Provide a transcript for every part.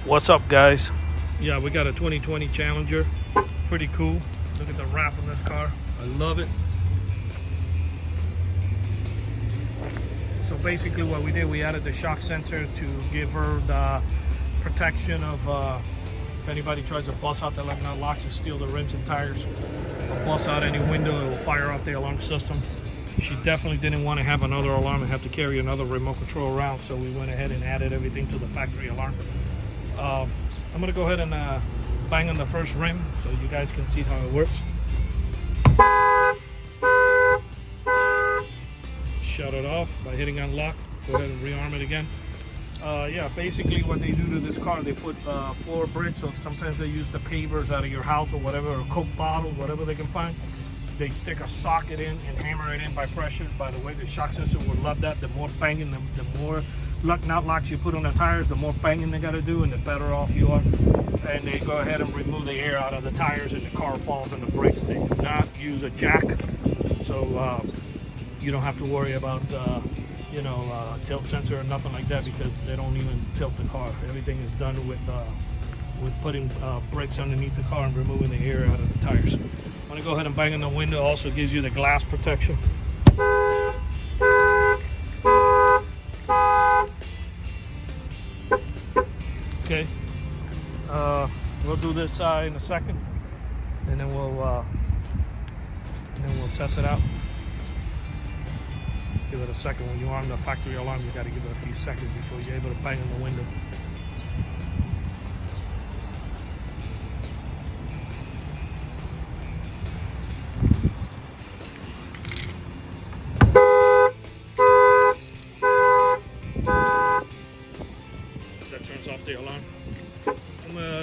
What's up, guys? Yeah, we got a 2020 Challenger. Pretty cool. Look at the wrap on this car. I love it. So basically what we did, we added the shock sensor to give her the protection of if anybody tries to bust out the nut locks and steal the rims and tires, or bust out any window, it will fire off the alarm system. She definitely didn't want to have another alarm and have to carry another remote control around, so we went ahead and added everything to the factory alarm. I'm going to go ahead and bang on the first rim so you guys can see how it works. Shut it off by hitting unlock. Go ahead and rearm it again. Yeah, basically what they do to this car, they put floor bricks, or sometimes they use the pavers out of your house or whatever, or Coke bottles, whatever they can find. They stick a socket in and hammer it in by pressure. By the way, the shock sensor will love that. The more banging, the more nut locks you put on the tires, the more banging they got to do, and the better off you are. And they go ahead and remove the air out of the tires, and the car falls on the brakes. They do not use a jack, so you don't have to worry about tilt sensor or nothing like that, because they don't even tilt the car. Everything is done with putting brakes underneath the car and removing the air out of the tires. I'm going to go ahead and bang on the window. Also gives you the glass protection. Okay, we'll do this side in a second, and then we'll test it out. Give it a second. When you arm the factory alarm, you got to give it a few seconds before you're able to bang on the window. That turns off the alarm.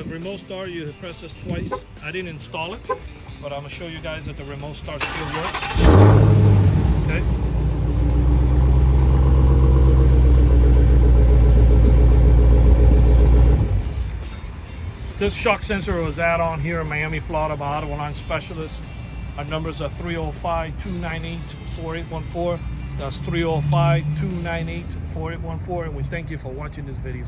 Remote start, you press this twice. I didn't install it, but I'm going to show you guys that the remote start still works. Okay. This shock sensor was add-on here in Miami, Florida by Auto Line Specialists. Our numbers are 305-298-4814. That's 305-298-4814, and we thank you for watching this video.